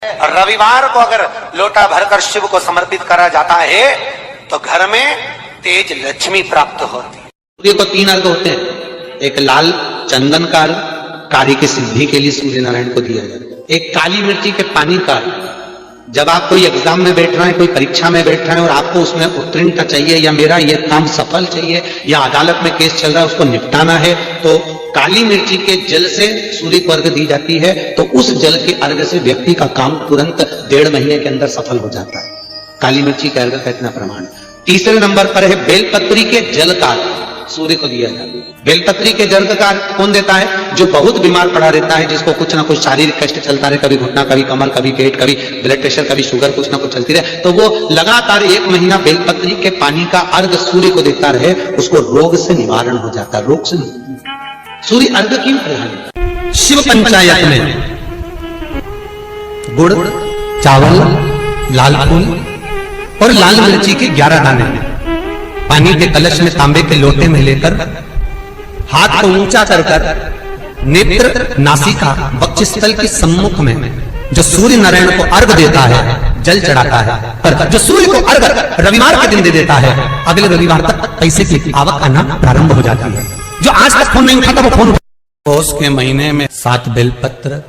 रविवार को अगर लोटा भरकर शिव को समर्पित करा जाता है तो घर में तेज लक्ष्मी प्राप्त होती है। सूर्य को 3 अर्घ होते हैं। एक लाल चंदन का अर्घ कार्य की सिद्धि के लिए सूर्य नारायण को दिया जाता है। एक काली मिर्ची के पानी का, जब आप कोई एग्जाम में बैठ रहे हैं, कोई परीक्षा में बैठ रहे हैं और आपको उसमें उत्तीर्णता चाहिए या मेरा ये काम सफल चाहिए या अदालत में केस चल रहा है उसको निपटाना है, तो काली मिर्ची के जल से सूर्य को अर्घ दी जाती है। तो उस जल के अर्घ से व्यक्ति का काम तुरंत 1.5 महीने के अंदर सफल हो जाता है। काली मिर्ची के अर्घ का इतना प्रमाण। तीसरे नंबर पर है बेलपत्री के जल का सूर्य को दिया जाता है। बेलपत्री के जल का कौन देता है? जो बहुत बीमार पड़ा रहता है, जिसको कुछ ना कुछ शारीरिक कष्ट चलता रहे, कभी घुटना, कभी कमर, कभी पेट, कभी ब्लड प्रेशर, कभी शुगर, कुछ ना कुछ चलती रहे, तो वो लगातार 1 महीना बेलपत्री के पानी का अर्घ सूर्य को देता रहे, उसको रोग से निवारण हो जाता है। रोग से सूर्य अर्घ क्यों प्रधान? शिव पंचायत में गुड़, चावल, लाल फूल और लाल मिर्ची के 11 दाने पानी के कलश में तांबे के लोटे में लेकर हाथ को ऊंचा कर नेत्र, नासिका, वक्षस्थल के सम्मुख में जो सूर्य नारायण को अर्घ देता है, जल चढ़ाता है, पर जो सूर्य को अर्घ रविवार के दिन दे देता है, अगले रविवार तक पैसे की आवक आना प्रारंभ हो जाती है। जो आज तक फोन नहीं उठाता वो फोन। पौष के महीने में 7 बेलपत्र,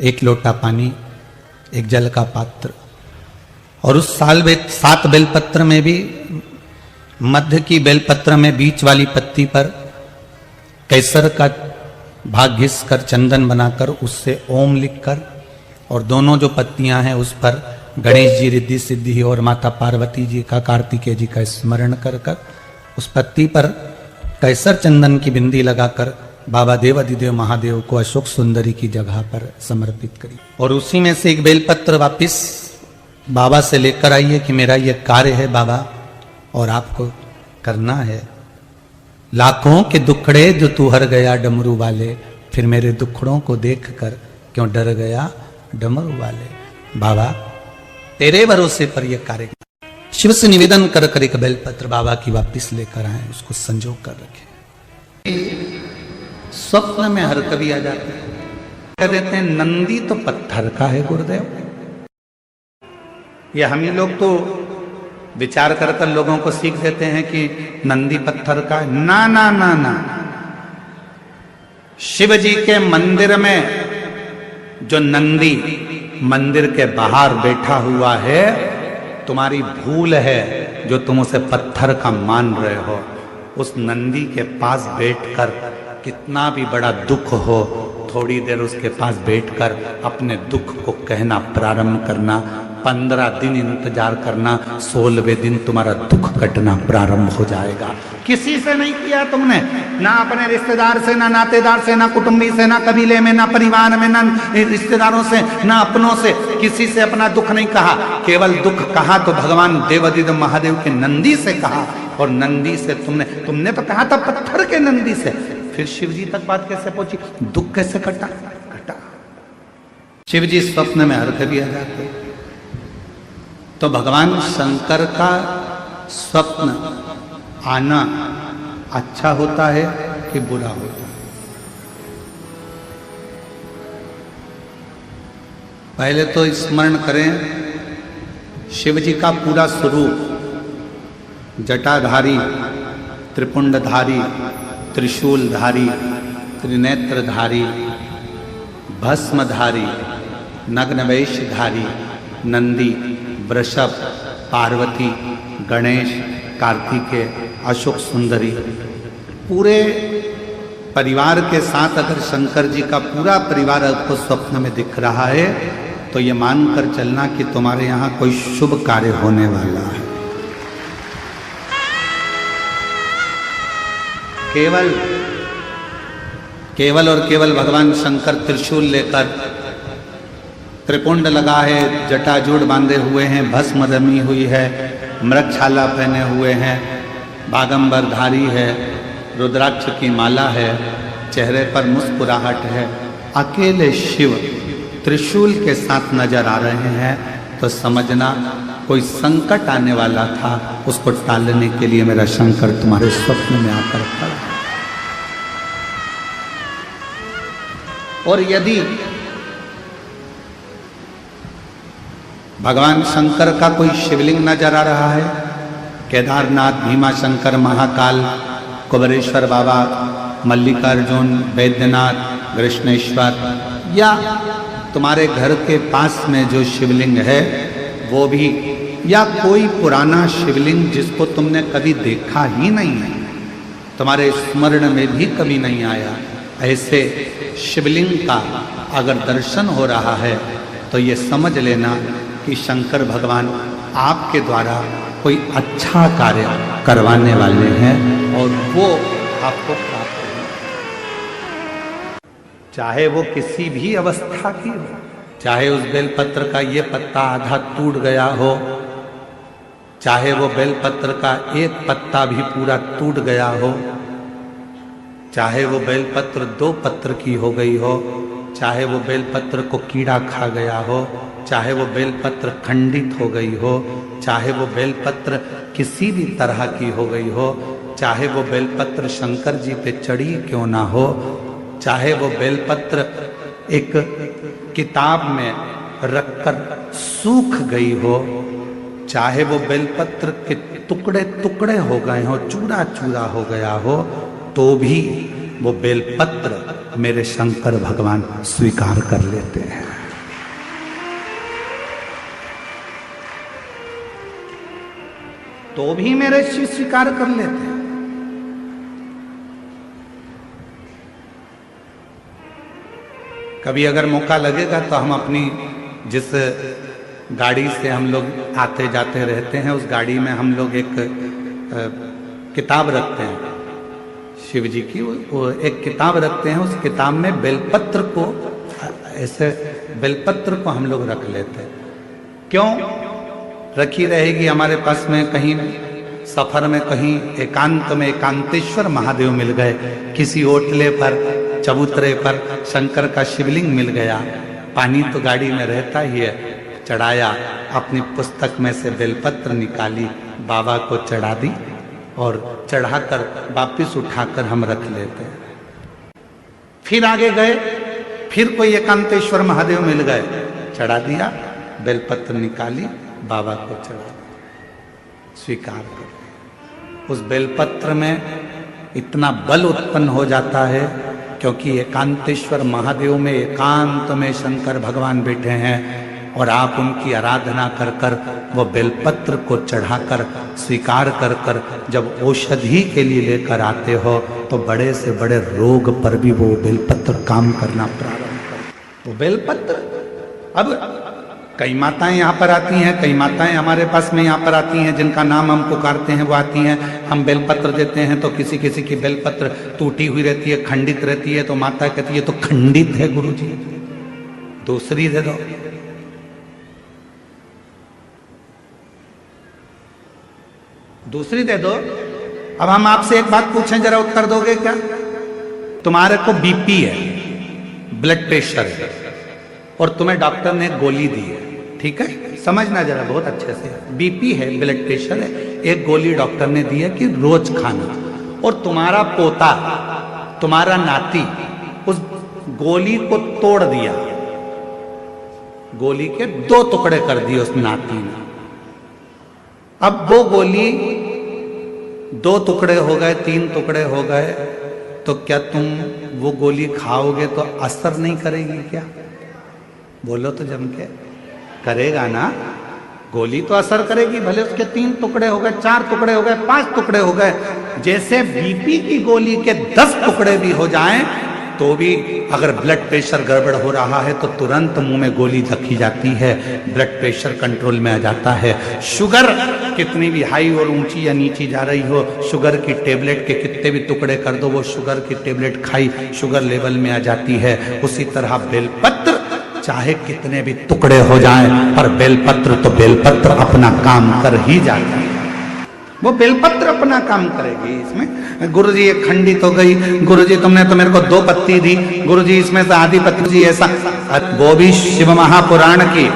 1 लोटा पानी, 1 जल का पात्र, और उस साल 7 बेलपत्र में भी मध्य की बेलपत्र में बीच वाली पत्ती पर केसर का भाग घिस कर चंदन बनाकर उससे ओम लिखकर, और दोनों जो पत्तियां हैं उस पर गणेश जी, रिद्धि सिद्धि और माता पार्वती जी का, कार्तिकेय जी का स्मरण कर कर उस पत्ती पर केसर चंदन की बिंदी लगाकर बाबा देवाधिदेव महादेव को अशोक सुंदरी की जगह पर समर्पित करी। और उसी में से 1 बेलपत्र वापिस बाबा से लेकर आइए कि मेरा ये कार्य है बाबा और आपको करना है। लाखों के दुखड़े जो तू हर गया डमरू वाले, फिर मेरे दुखड़ों को देखकर क्यों डर गया डमरू वाले। बाबा तेरे भरोसे पर यह कार्य शिव से निवेदन कर कर 1 बेलपत्र बाबा की वापिस लेकर आए, उसको संजो कर रखे। स्वप्न में हर कवि आ जाते हैं, कह देते हैं नंदी तो पत्थर का है गुरुदेव। ये हम ही लोग तो विचार कर कर लोगों को सीख देते हैं कि नंदी पत्थर का है। ना ना ना ना, शिव जी के मंदिर में जो नंदी मंदिर के बाहर बैठा हुआ है, तुम्हारी भूल है जो तुम उसे पत्थर का मान रहे हो। उस नंदी के पास बैठकर कितना भी बड़ा दुख हो, थोड़ी देर उसके पास बैठकर अपने दुख को कहना प्रारंभ करना। 15 दिन इंतजार करना, 16वें दिन तुम्हारा दुख कटना प्रारंभ हो जाएगा। किसी से नहीं किया तुमने, ना अपने रिश्तेदार से, ना नातेदार से, ना कुटुंबी से, ना कबीले में, ना परिवार में, ना रिश्तेदारों से, ना अपनों से, किसी से अपना दुख नहीं कहा। केवल दुख कहा तो भगवान देवाधिदेव महादेव के नंदी से कहा। और नंदी से तुमने तो कहा था पत्थर के नंदी से, फिर शिव जी तक बात कैसे पहुंची? दुख कैसे कटा? शिव जी स्वप्न में अर्घ दिया जाते। तो भगवान शंकर का स्वप्न आना अच्छा होता है कि बुरा होता है? पहले तो स्मरण करें शिव जी का पूरा स्वरूप, जटाधारी, त्रिपुंडधारी, त्रिशूलधारी, त्रिनेत्रधारी, भस्मधारी, नग्नवेशधारी, नंदी, वृषभ, पार्वती, गणेश, कार्तिकेय, अशोक सुंदरी, पूरे परिवार के साथ अगर शंकर जी का पूरा परिवार आपको स्वप्न में दिख रहा है तो ये मानकर चलना कि तुम्हारे यहाँ कोई शुभ कार्य होने वाला है। केवल और केवल भगवान शंकर त्रिशूल लेकर, त्रिपुंड लगा है, जटाजूड़ बांधे हुए हैं, भस्म रमी हुई है, मृगछाला पहने हुए हैं, बागंबरधारी है, रुद्राक्ष की माला है, चेहरे पर मुस्कुराहट है, अकेले शिव त्रिशूल के साथ नजर आ रहे हैं, तो समझना कोई संकट आने वाला था, उसको टालने के लिए मेरा शंकर तुम्हारे स्वप्न में आकर खड़ा। और यदि भगवान शंकर का कोई शिवलिंग नजर आ रहा है? केदारनाथ, भीमाशंकर, महाकाल, कुबेरेश्वर बाबा, मल्लिकार्जुन, बैद्यनाथ, कृष्णेश्वर, या तुम्हारे घर के पास में जो शिवलिंग है वो भी, या कोई पुराना शिवलिंग जिसको तुमने कभी देखा ही नहीं है, तुम्हारे स्मरण में भी कभी नहीं आया, ऐसे शिवलिंग का अगर दर्शन हो रहा है तो ये समझ लेना कि शंकर भगवान आपके द्वारा कोई अच्छा कार्य करवाने वाले हैं और वो आपको प्राप्त होगा। चाहे वो किसी भी अवस्था की हो, चाहे उस बेलपत्र का ये पत्ता आधा टूट गया हो, चाहे वो बेलपत्र का एक पत्ता भी पूरा टूट गया हो, चाहे वो बेलपत्र 2 पत्र की हो गई हो, चाहे वो बेलपत्र को कीड़ा खा गया हो, चाहे वो बेलपत्र खंडित हो गई हो, चाहे वो बेलपत्र किसी भी तरह की हो गई हो, चाहे वो बेलपत्र शंकर जी पे चढ़ी क्यों ना हो, चाहे वो बेलपत्र एक किताब में रखकर सूख गई हो, चाहे वो बेलपत्र के टुकड़े टुकड़े हो गए हो, चूरा चूरा हो गया हो, तो भी वो बेलपत्र मेरे शंकर भगवान स्वीकार कर लेते हैं। तो भी मेरे शिव स्वीकार कर लेते हैं। कभी अगर मौका लगेगा तो हम अपनी जिस गाड़ी से हम लोग आते जाते रहते हैं, उस गाड़ी में हम लोग एक किताब रखते हैं शिव जी की, वो एक किताब रखते हैं। उस किताब में बेलपत्र को, ऐसे बेलपत्र को हम लोग रख लेते हैं। क्यों रखी रहेगी? हमारे पास में कहीं सफर में कहीं एकांत में एकांतेश्वर महादेव मिल गए, किसी ओटले पर चबूतरे पर शंकर का शिवलिंग मिल गया, पानी तो गाड़ी में रहता ही है, चढ़ाया, अपनी पुस्तक में से बेलपत्र निकाली, बाबा को चढ़ा दी और चढ़ाकर वापिस उठाकर हम रख लेते हैं। फिर आगे गए, फिर कोई एकांतेश्वर महादेव मिल गए, चढ़ा दिया, बेलपत्र निकाली, बाबा को चढ़ा दिया, स्वीकार कर। उस बेलपत्र में इतना बल उत्पन्न हो जाता है क्योंकि एकांतेश्वर महादेव में एकांत में शंकर भगवान बैठे हैं और आप उनकी आराधना कर कर वो बेलपत्र को चढ़ाकर स्वीकार कर कर जब औषधि के लिए लेकर आते हो तो बड़े से बड़े रोग पर भी वो बेलपत्र काम करना प्रारंभ कर। वो बेलपत्र, अब कई माताएं यहाँ पर आती हैं, कई माताएं हमारे पास में यहाँ पर आती हैं जिनका नाम हम पुकारते हैं, वो आती हैं, हम बेलपत्र देते हैं तो किसी किसी की बेलपत्र टूटी हुई रहती है, खंडित रहती है, तो माता कहती है तो खंडित है गुरुजी, दूसरी दे दो। दूसरी दे दो। अब हम आपसे एक बात पूछें, जरा उत्तर दोगे क्या? तुम्हारे को बीपी है, ब्लड प्रेशर है, और तुम्हें डॉक्टर ने गोली दी है, ठीक है, समझना जरा बहुत अच्छे से, बीपी है, ब्लड प्रेशर है, एक गोली डॉक्टर ने दी है कि रोज खाना, और तुम्हारा पोता, तुम्हारा नाती उस गोली को तोड़ दिया, गोली के 2 टुकड़े कर दिए उस नाती ने। अब वो गोली 2 टुकड़े हो गए, 3 टुकड़े हो गए, तो क्या तुम वो गोली खाओगे तो असर नहीं करेगी क्या? बोलो तो जम के, करेगा ना? गोली तो असर करेगी, भले उसके 3 टुकड़े हो गए, 4 टुकड़े हो गए, 5 टुकड़े हो गए। जैसे बीपी की गोली के 10 टुकड़े भी हो जाएं तो भी अगर ब्लड प्रेशर गड़बड़ हो रहा है तो तुरंत मुंह में गोली रखी जाती है, ब्लड प्रेशर कंट्रोल में आ जाता है। शुगर कितनी भी हाई और ऊंची या नीची जा रही हो, शुगर की टेबलेट के कितने भी टुकड़े कर दो, वो शुगर की टेबलेट खाई, शुगर लेवल में आ जाती है। उसी तरह बेलपत्र चाहे कितने भी टुकड़े हो जाएं, पर बेलपत्र तो बेलपत्र अपना काम कर ही जाता है, वो बेलपत्र अपना काम करेगी। इसमें गुरुजी ये खंडित हो गई, गुरुजी तुमने तो मेरे को 2 पत्ती दी, गुरुजी इसमें से आधी पत्ती जी ऐसा, वो भी शिव महापुराण की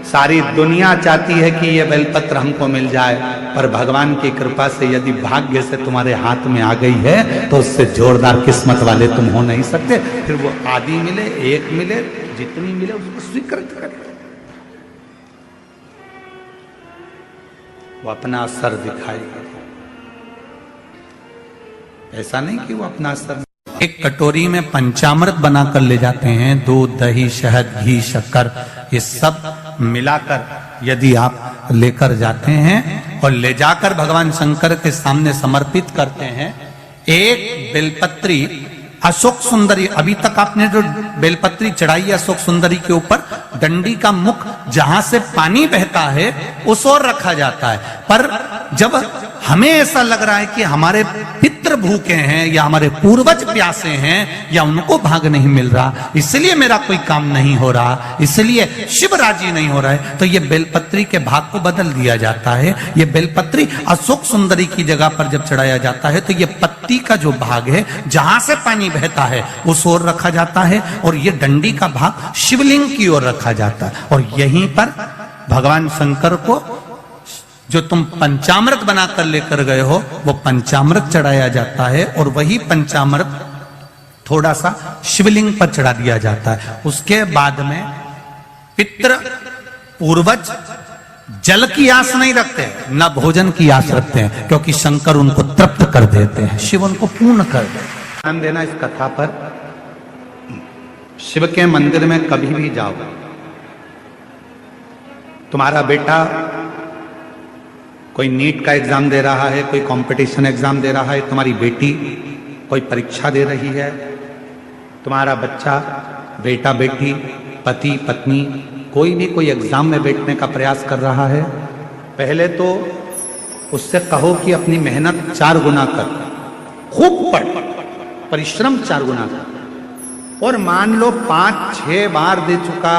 सारी दुनिया चाहती है कि ये बेलपत्र हमको मिल जाए, पर भगवान की कृपा से यदि भाग्य से तुम्हारे हाथ में आ गई है तो उससे जोरदार किस्मत वाले तुम हो नहीं सकते। फिर वो आधी मिले, 1 मिले, जितनी मिले उसको स्वीकृत करें। वो अपना असर दिखाएगा। ऐसा नहीं कि वो अपना असर। एक कटोरी में पंचामृत बनाकर ले जाते हैं, दूध, दही, शहद, घी, शक्कर, ये सब मिलाकर यदि आप लेकर जाते हैं और ले जाकर भगवान शंकर के सामने समर्पित करते हैं, एक बेलपत्री अशोक सुंदरी, अभी तक आपने जो बेलपत्री चढ़ाई है अशोक सुंदरी के ऊपर, डंडी का मुख जहां से पानी बहता है उस ओर रखा जाता है। पर जब हमें ऐसा लग रहा है कि हमारे पितृ भूखे हैं या हमारे पूर्वज प्यासे हैं या उनको भाग नहीं मिल रहा, इसलिए मेरा कोई काम नहीं हो रहा, इसलिए शिव राजी नहीं हो रहा है, तो ये बेलपत्री के भाग को बदल दिया जाता है। ये बेलपत्री अशोक सुंदरी की जगह पर जब चढ़ाया जाता है तो ये पत्ती का जो भाग है जहां से पानी बहता है उस ओर रखा जाता है, और ये डंडी का भाग शिवलिंग की ओर रखा जाता है। और यहीं पर भगवान शंकर को जो तुम पंचामृत बनाकर लेकर गए हो वो पंचामृत चढ़ाया जाता है, और वही पंचामृत थोड़ा सा शिवलिंग पर चढ़ा दिया जाता है। उसके बाद में पितृ पूर्वज जल की आस नहीं रखते, न भोजन की आस रखते हैं, क्योंकि शंकर उनको तृप्त कर देते हैं, शिव उनको पूर्ण कर देते हैं। ध्यान देना इस कथा पर। शिव के मंदिर में कभी भी जाओ, तुम्हारा बेटा कोई नीट का एग्जाम दे रहा है, कोई कंपटीशन एग्जाम दे रहा है, तुम्हारी बेटी कोई परीक्षा दे रही है, तुम्हारा बच्चा, बेटा बेटी, पति पत्नी कोई भी कोई एग्जाम में बैठने का प्रयास कर रहा है, पहले तो उससे कहो कि अपनी मेहनत 4 गुना कर, खूब पढ़, परिश्रम 4 गुना कर। और मान लो 5-6 बार दे चुका,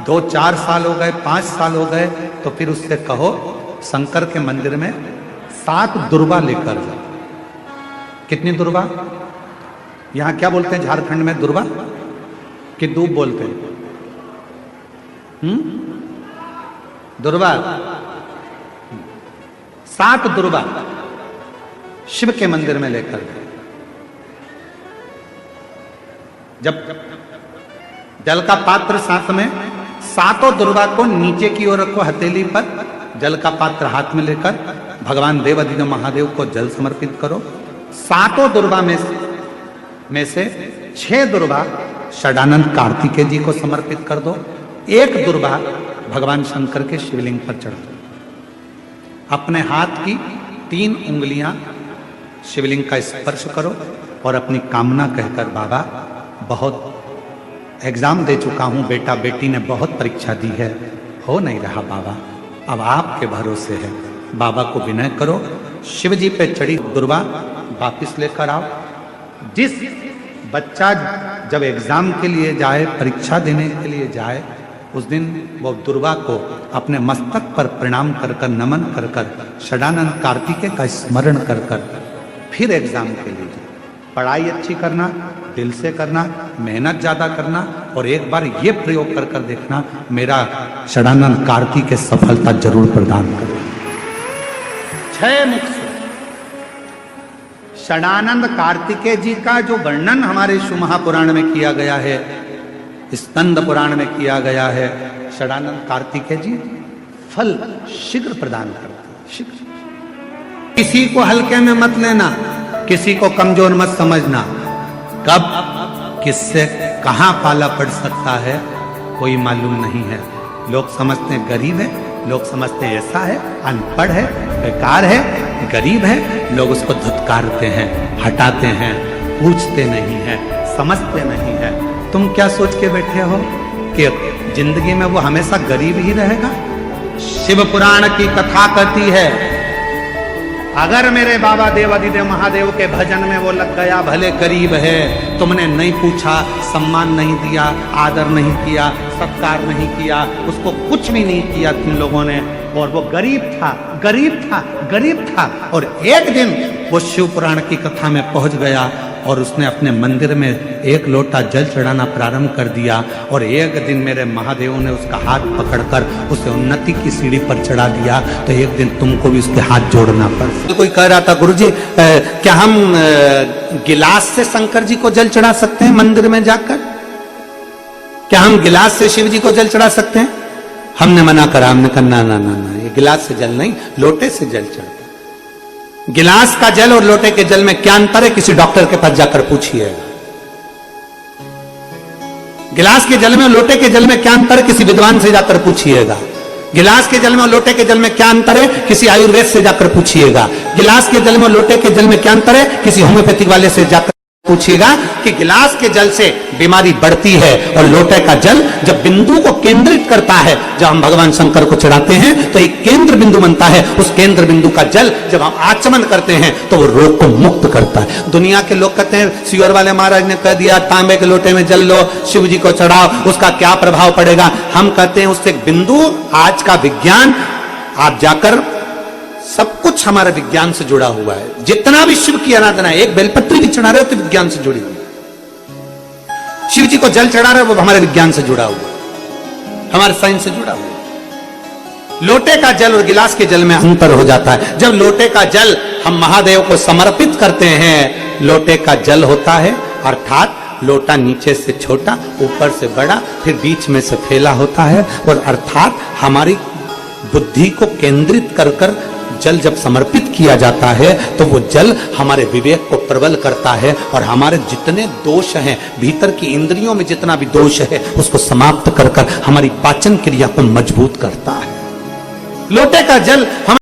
2-4 साल हो गए, 5 साल हो गए, तो फिर उससे कहो शंकर के मंदिर में 7 दुर्वा लेकर जाओ। कितनी दुर्वा? यहां क्या बोलते हैं झारखंड में? दुर्वा कि दूब बोलते हैं? दुर्वा। 7 दुर्वा शिव के मंदिर में लेकर गए। जब जल का पात्र साथ में, 7 दुर्वा को नीचे की ओर रखो हथेली पर, जल का पात्र हाथ में लेकर भगवान देवाधिदेव महादेव को जल समर्पित करो। 7 दुर्वा में से 6 दुर्वा षडानंद कार्तिकेय जी को समर्पित कर दो, 1 दुर्वा भगवान शंकर के शिवलिंग पर चढ़ दो। अपने हाथ की 3 उंगलियां शिवलिंग का स्पर्श करो और अपनी कामना कहकर, बाबा बहुत एग्जाम दे चुका हूं, बेटा बेटी ने बहुत परीक्षा दी है, हो नहीं रहा बाबा, अब आपके भरोसे है। बाबा को विनय करो, शिव जी पे चढ़ी दुर्वा वापिस लेकर आओ। जिस बच्चा जब एग्जाम के लिए जाए, परीक्षा देने के लिए जाए, उस दिन वो दुर्वा को अपने मस्तक पर प्रणाम कर कर, नमन कर कर, षडानंद कार्तिकेय का स्मरण कर कर फिर एग्जाम के लिए जाए। पढ़ाई अच्छी करना, दिल से करना, मेहनत ज्यादा करना, और एक बार ये प्रयोग कर कर देखना, मेरा षडानंद कार्तिकेय सफलता जरूर प्रदान करे। 6 मुख से षडानंद कार्तिकेय जी का जो वर्णन हमारे शिव महापुराण में किया गया है, स्कंद पुराण में किया गया है, षडानंद कार्तिकेय जी फल शीघ्र प्रदान करते हैं, शीघ्र। किसी को हल्के में मत लेना, किसी को कमजोर मत समझना। कब किससे कहां पाला पड़ सकता है कोई मालूम नहीं है। लोग समझते हैं गरीब है, लोग समझते हैं ऐसा है, अनपढ़ है, बेकार है, गरीब है, लोग उसको धुतकारते हैं, हटाते हैं, पूछते नहीं है, समझते नहीं है। तुम क्या सोच के बैठे हो कि जिंदगी में वो हमेशा गरीब ही रहेगा? शिव पुराण की कथा कहती है, अगर मेरे बाबा देवाधिदेव महादेव के भजन में वो लग गया, भले गरीब है, तुमने नहीं पूछा, सम्मान नहीं दिया, आदर नहीं किया, सत्कार नहीं किया, उसको कुछ भी नहीं किया तुम लोगों ने, और वो गरीब था, गरीब था, गरीब था, और एक दिन वो शिव पुराण की कथा में पहुंच गया और उसने अपने मंदिर में 1 लोटा जल चढ़ाना प्रारंभ कर दिया, और एक दिन मेरे महादेव ने उसका हाथ पकड़कर उसे उन्नति की सीढ़ी पर चढ़ा दिया, तो एक दिन तुमको भी उसके हाथ जोड़ना पड़। तो कोई कह रहा था, गुरुजी क्या हम गिलास से शंकर जी को जल चढ़ा सकते हैं मंदिर में जाकर? क्या हम गिलास से शिव जी को जल चढ़ा सकते हैं? हमने मना करा, हमने कहा ना ना ना ना, ये गिलास से जल नहीं, लोटे से जल चढ़ता। गिलास का जल और लोटे के जल में क्या अंतर है, किसी डॉक्टर के पास जाकर पूछिए। गिलास के जल में और लोटे के जल में क्या अंतर है, किसी विद्वान से जाकर पूछिएगा। गिलास के जल में और लोटे के जल में क्या अंतर है, किसी आयुर्वेद से जाकर पूछिएगा। गिलास के जल में और लोटे के जल में क्या अंतर है, किसी होम्योपैथिक वाले से जाकर पूछिएगा कि गिलास के जल से बीमारी बढ़ती है और लोटे का जल जब बिंदु को केंद्रित करता है, जब हम भगवान शंकर को चढ़ाते हैं तो एक केंद्र बिंदु बनता है। उस केंद्र बिंदु का जल जब हम आचमन करते हैं तो वो रोग को मुक्त करता है। दुनिया के लोग कहते हैं सियोर वाले महाराज ने कह दिया तांबे के लोटे में जल लो, शिव जी को चढ़ाओ, उसका क्या प्रभाव पड़ेगा। हम कहते हैं उससे एक बिंदु, आज का विज्ञान, आप जाकर सब कुछ हमारे विज्ञान से जुड़ा हुआ है। जितना भी शिव की आराधना है, एक बेलपत्री भी चढ़ा रहे हो तो विज्ञान से जुड़ी हुई। शिव जी को जल चढ़ा रहे हो वो हमारे विज्ञान से जुड़ा हुआ, हमारे साइंस से जुड़ा हुआ। लोटे का जल और गिलास के जल में अंतर हो जाता है। जब लोटे का जल हम महादेव को समर्पित करते हैं, लोटे का जल होता है, अर्थात लोटा नीचे से छोटा, ऊपर से बड़ा, फिर बीच में से फैला होता है, और अर्थात हमारी बुद्धि को केंद्रित कर कर जल जब समर्पित किया जाता है तो वो जल हमारे विवेक को प्रबल करता है और हमारे जितने दोष हैं, भीतर की इंद्रियों में जितना भी दोष है उसको समाप्त कर कर हमारी पाचन क्रिया को मजबूत करता है। लोटे का जल हम